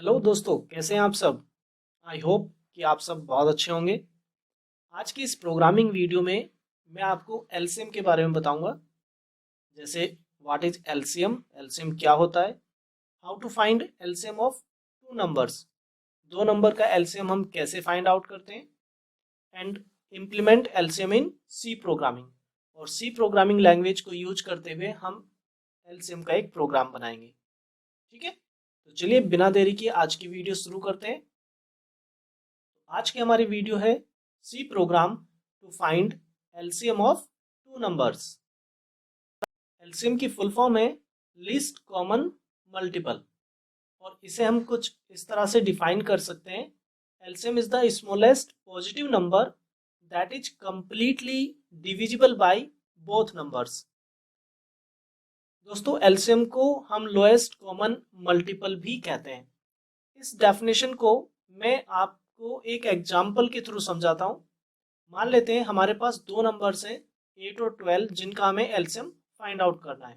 Hello दोस्तों, कैसे हैं आप सब। आई होप कि आप सब बहुत अच्छे होंगे। आज की इस प्रोग्रामिंग वीडियो में मैं आपको एलसीएम के बारे में बताऊंगा। जैसे व्हाट इज एलसीएम, एलसीएम क्या होता है, how to find LCM of two numbers, दो नंबर का एलसीएम हम कैसे फाइंड आउट करते हैं, and implement LCM in C programming. और सी प्रोग्रामिंग लैंग्वेज को यूज करते हुए हम एलसीएम का एक प्रोग्राम बनाएंगे। ठीक है, तो चलिए बिना देरी किए आज की वीडियो शुरू करते हैं। आज की हमारी वीडियो है C program to find LCM of two numbers. LCM की फुल फॉर्म है लीस्ट कॉमन मल्टीपल, और इसे हम कुछ इस तरह से डिफाइन कर सकते हैं। LCM is the smallest positive number that is completely divisible by both numbers. दोस्तों, एलसीएम को हम लोएस्ट कॉमन मल्टीपल भी कहते हैं। इस डेफिनेशन को मैं आपको एक एग्जाम्पल के थ्रू समझाता हूँ। मान लेते हैं हमारे पास दो नंबर्स हैं 8 और 12, जिनका हमें एलसीएम फाइंड आउट करना है।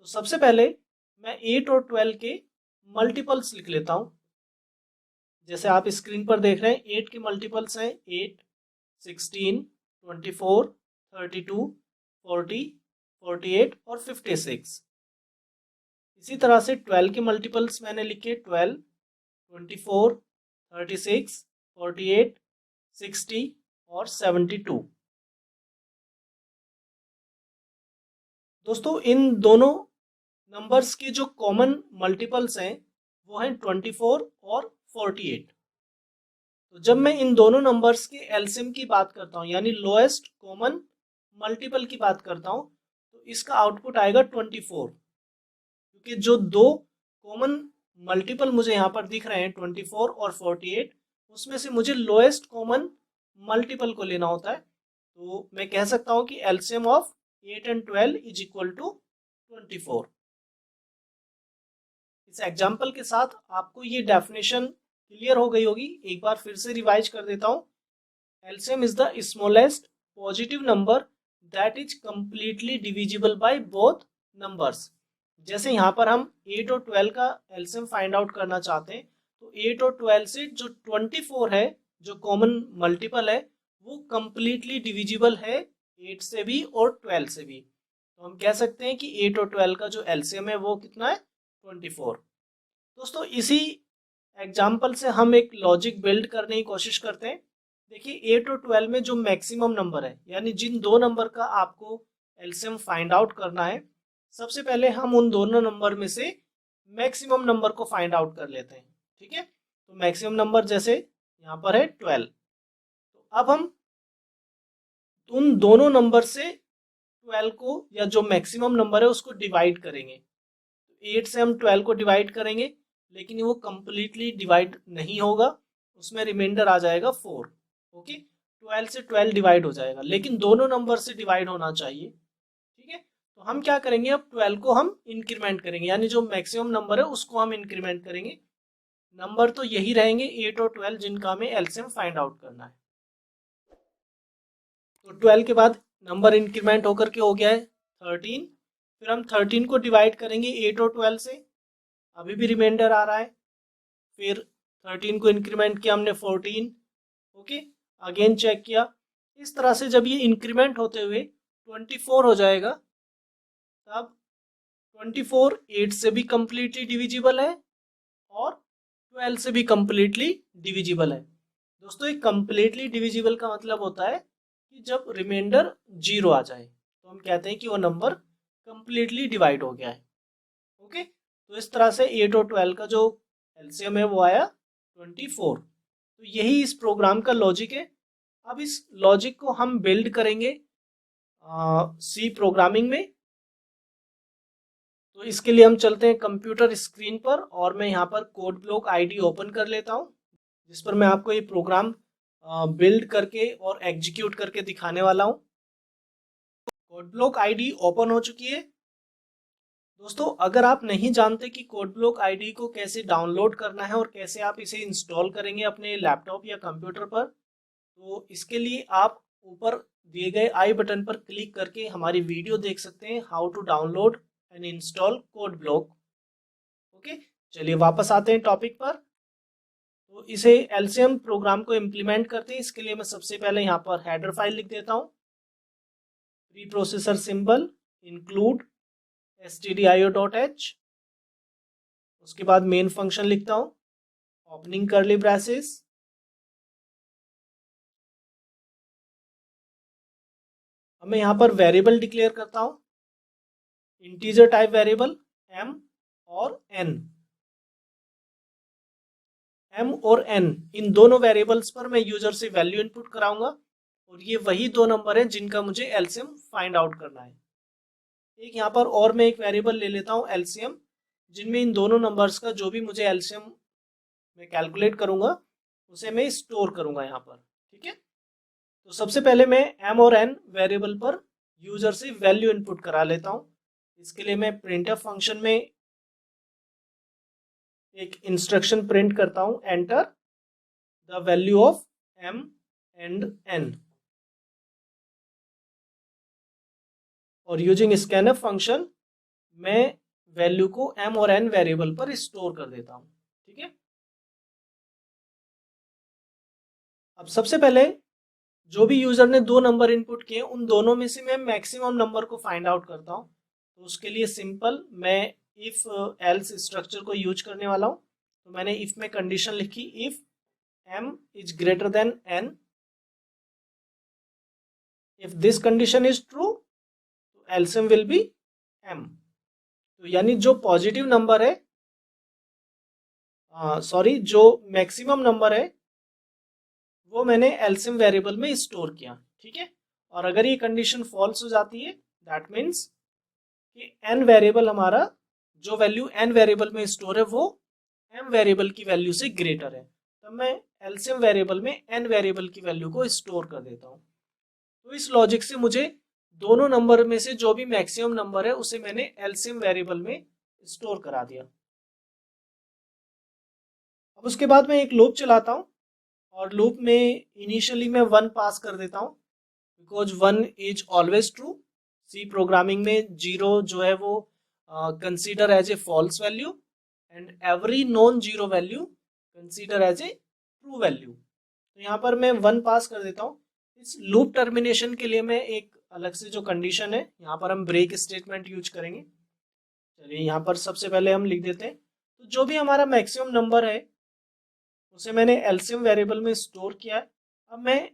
तो सबसे पहले मैं 8 और 12 के मल्टीपल्स लिख लेता हूँ। जैसे आप स्क्रीन पर देख रहे हैं, 8 के मल्टीपल्स हैं 8, 16, 24, 32, 40, 48 और 56। इसी तरह से 12 के मल्टीपल्स मैंने लिखे 12, 24, 36, 48, 60 और 72। दोस्तों, इन दोनों नंबर्स के जो कॉमन मल्टीपल्स हैं वो हैं 24 और 48। तो जब मैं इन दोनों नंबर्स के एलसीएम की बात करता हूँ, यानी लोएस्ट कॉमन मल्टीपल की बात करता हूँ, तो इसका आउटपुट आएगा 24। क्योंकि जो दो कॉमन मल्टीपल मुझे यहाँ पर दिख रहे हैं 24 और 48, उसमें से मुझे लोएस्ट कॉमन मल्टीपल को लेना होता है। तो मैं कह सकता हूँ कि LCM of 8 and 12 is equal to 24। इस एग्जाम्पल के साथ आपको ये डेफिनेशन क्लियर हो गई होगी। एक बार फिर से रिवाइज कर देता हूँ। LCM is the smallest positive number that is completely divisible by both numbers. जैसे यहाँ पर हम 8 और 12 का एलसीएम फाइंड आउट करना चाहते हैं, तो 8 और 12 से जो 24 है, जो कॉमन मल्टीपल है, वो कंप्लीटली डिविजिबल है 8 से भी और 12 से भी। तो हम कह सकते हैं कि 8 और 12 का जो एलसीएम है वो कितना है, 24। दोस्तों, इसी एग्जाम्पल से हम एक लॉजिक बिल्ड करने की कोशिश करते हैं। देखिए, 8 और 12 में जो मैक्सिमम नंबर है, यानी जिन दो नंबर का आपको एलसीएम फाइंड आउट करना है, सबसे पहले हम उन दोनों नंबर में से मैक्सिमम नंबर को फाइंड आउट कर लेते हैं। ठीक है, तो मैक्सिमम नंबर जैसे यहाँ पर है 12। तो अब हम उन दोनों नंबर से 12 को, या जो मैक्सिमम नंबर है उसको डिवाइड करेंगे। 8 से हम 12 को डिवाइड करेंगे, लेकिन वो कंप्लीटली डिवाइड नहीं होगा, उसमें रिमाइंडर आ जाएगा 4। ओके, 12 से 12 डिवाइड हो जाएगा, लेकिन दोनों नंबर से डिवाइड होना चाहिए। ठीक है, तो हम क्या करेंगे, अब 12 को हम इंक्रीमेंट करेंगे, यानी जो मैक्सिमम नंबर है उसको हम इंक्रीमेंट करेंगे। नंबर तो यही रहेंगे 8 और 12, जिनका हमें एलसीएम फाइंड आउट करना है। तो 12 के बाद नंबर इंक्रीमेंट होकर के हो गया है 13। फिर हम 13 को डिवाइड करेंगे 8 और 12 से, अभी भी रिमाइंडर आ रहा है। फिर 13 को इंक्रीमेंट किया हमने 14। ओके, अगेन चेक किया। इस तरह से जब ये इंक्रीमेंट होते हुए 24 हो जाएगा, तब 24 8 से भी कंप्लीटली डिविजिबल है और 12 से भी कंप्लीटली डिविजिबल है। दोस्तों, एक कंप्लीटली डिविजिबल का मतलब होता है कि जब रिमाइंडर 0 आ जाए, तो हम कहते हैं कि वो नंबर कंप्लीटली डिवाइड हो गया है। ओके, तो इस तरह से 8 और 12 का जो एलसीएम है वो आया 24। तो यही इस प्रोग्राम का लॉजिक है। अब इस लॉजिक को हम बिल्ड करेंगे सी प्रोग्रामिंग में। तो इसके लिए हम चलते हैं कंप्यूटर स्क्रीन पर, और मैं यहाँ पर कोड ब्लॉक आईडी ओपन कर लेता हूँ, जिस पर मैं आपको ये प्रोग्राम बिल्ड करके और एग्जीक्यूट करके दिखाने वाला हूँ। कोड ब्लॉक आईडी ओपन हो चुकी है। दोस्तों, अगर आप नहीं जानते कि कोड ब्लॉक आईडी को कैसे डाउनलोड करना है और कैसे आप इसे इंस्टॉल करेंगे अपने लैपटॉप या कंप्यूटर पर, तो इसके लिए आप ऊपर दिए गए आई बटन पर क्लिक करके हमारी वीडियो देख सकते हैं, how to download and install code block. Okay, चलिए वापस आते हैं टॉपिक पर। तो इसे एलसीएम प्रोग्राम को इम्प्लीमेंट करते हैं। इसके लिए मैं सबसे पहले यहाँ पर हेडर फाइल लिख देता हूँ, pre processor symbol include stdio.h। उसके बाद मेन फंक्शन लिखता हूँ, ओपनिंग कर्ली ब्रेसेस, अब मैं यहाँ पर वेरिएबल डिक्लेयर करता हूँ, इंटीजर टाइप वेरिएबल m और n। m और n इन दोनों वेरिएबल्स पर मैं यूजर से वैल्यू इनपुट कराऊंगा और ये वही दो नंबर हैं जिनका मुझे एलसीएम फाइंड आउट करना है। एक यहाँ पर और मैं एक वेरिएबल ले लेता हूँ एलसीएम, जिनमें इन दोनों नंबर्स का जो भी मुझे एलसीएम मैं कैलकुलेट करूंगा उसे मैं स्टोर करूंगा यहाँ पर। ठीक है, तो सबसे पहले मैं m और n वेरिएबल पर यूजर से वैल्यू इनपुट करा लेता हूँ। इसके लिए मैं प्रिंटफ फंक्शन में एक इंस्ट्रक्शन प्रिंट करता हूँ, enter the value of m and n, और यूजिंग स्कैनफ फंक्शन मैं वैल्यू को m और n वेरिएबल पर स्टोर कर देता हूँ। ठीक है, अब सबसे पहले जो भी यूजर ने दो नंबर इनपुट किए उन दोनों में से मैं मैक्सिमम नंबर को फाइंड आउट करता हूँ। तो उसके लिए सिंपल मैं इफ एल्स स्ट्रक्चर को यूज करने वाला हूँ। तो मैंने इफ में कंडीशन लिखी, if m is greater than n, if this condition is true तो एलसीएम विल बी m। तो यानी जो पॉजिटिव नंबर है, जो मैक्सिमम नंबर है वो मैंने एलसीएम वेरिएबल में स्टोर किया। ठीक है, और अगर ये कंडीशन फॉल्स हो जाती है दैट मीन्स कि n वेरिएबल हमारा जो वैल्यू n वेरिएबल में स्टोर है वो m वेरिएबल की वैल्यू से ग्रेटर है, तब मैं एलसीएम वेरिएबल में n वेरिएबल की वैल्यू को स्टोर कर देता हूँ। तो इस लॉजिक से मुझे दोनों नंबर में से जो भी मैक्सिमम नंबर है उसे मैंने एलसीएम वेरिएबल में स्टोर करा दिया। अब उसके बाद मैं एक लूप चलाता हूँ और लूप में इनिशियली मैं 1 पास कर देता हूँ, because 1 is always true. C programming में 0 जो है वो consider as a false value and every non zero value consider as a true value. तो यहाँ पर मैं 1 पास कर देता हूँ। इस लूप टर्मिनेशन के लिए मैं एक अलग से जो कंडीशन है यहाँ पर हम ब्रेक स्टेटमेंट यूज करेंगे। चलिए यहाँ पर सबसे पहले हम लिख देते हैं, तो जो भी हमारा मैक्सिमम नंबर है उसे मैंने एलसीएम वेरिएबल में स्टोर किया है। अब मैं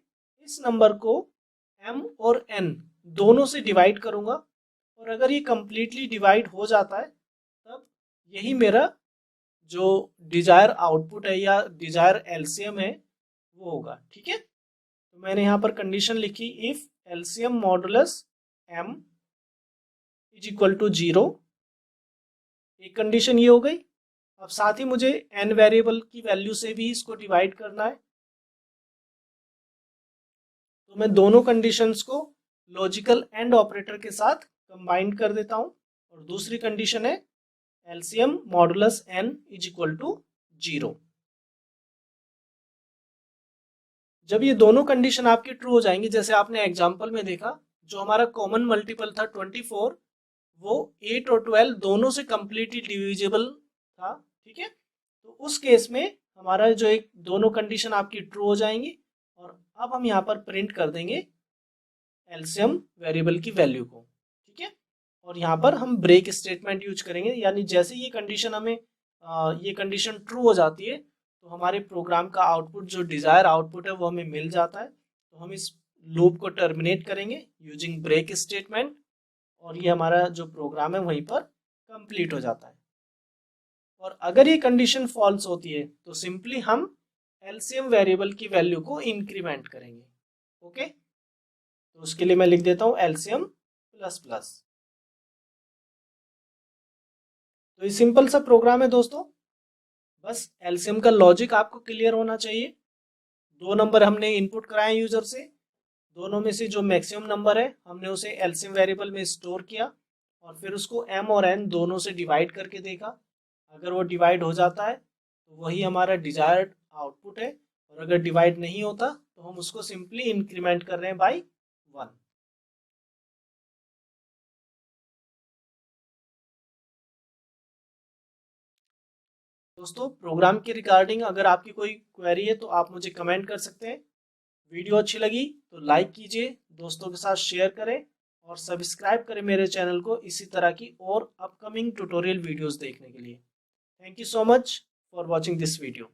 इस नंबर को m और n दोनों से डिवाइड करूंगा और अगर ये कंप्लीटली डिवाइड हो जाता है तब यही मेरा जो डिजायर आउटपुट है या डिजायर एलसीएम है वो होगा। ठीक है, तो मैंने यहाँ पर कंडीशन लिखी, if LCM modulus m is equal to 0। एक कंडीशन ये हो गई। अब साथ ही मुझे n वेरिएबल की वैल्यू से भी इसको डिवाइड करना है, तो मैं दोनों कंडीशंस को लॉजिकल एंड ऑपरेटर के साथ कंबाइन कर देता हूं और दूसरी कंडीशन है LCM modulus n is equal to 0। जब ये दोनों कंडीशन आपकी ट्रू हो जाएंगी, जैसे आपने एग्जांपल में देखा जो हमारा कॉमन मल्टीपल था 24, वो 8 और 12 दोनों से कंप्लीटली डिविजिबल था। ठीक है, तो उस केस में हमारा जो एक दोनों कंडीशन आपकी ट्रू हो जाएंगी और अब हम यहाँ पर प्रिंट कर देंगे एलसीएम वेरिएबल की वैल्यू को। ठीक है, और यहाँ पर हम ब्रेक स्टेटमेंट यूज करेंगे, यानी जैसे ये कंडीशन हमें ये कंडीशन ट्रू हो जाती है तो हमारे प्रोग्राम का आउटपुट जो डिजायर आउटपुट है वो हमें मिल जाता है। तो हम इस लूप को टर्मिनेट करेंगे यूजिंग ब्रेक स्टेटमेंट और ये हमारा जो प्रोग्राम है वहीं पर कंप्लीट हो जाता है। और अगर ये कंडीशन फॉल्स होती है तो सिंपली हम एलसीएम वेरिएबल की वैल्यू को इंक्रीमेंट करेंगे। ओके, तो उसके लिए मैं लिख देता हूं एलसीएम प्लस प्लस। तो ये सिंपल सा प्रोग्राम है दोस्तों, बस एलसीएम का लॉजिक आपको क्लियर होना चाहिए। दो नंबर हमने इनपुट कराए यूजर से, दोनों में से जो मैक्सिमम नंबर है हमने उसे एलसीएम वेरिएबल में स्टोर किया और फिर उसको m और n दोनों से डिवाइड करके देखा। अगर वो डिवाइड हो जाता है तो वही हमारा डिजायर्ड आउटपुट है, और अगर डिवाइड नहीं होता तो हम उसको सिंपली इंक्रीमेंट कर रहे हैं बाय 1। दोस्तों प्रोग्राम के रिगार्डिंग अगर आपकी कोई क्वेरी है तो आप मुझे कमेंट कर सकते हैं। वीडियो अच्छी लगी तो लाइक कीजिए, दोस्तों के साथ शेयर करें और सब्सक्राइब करें मेरे चैनल को इसी तरह की और अपकमिंग ट्यूटोरियल वीडियोस देखने के लिए। Thank you so much for watching this video.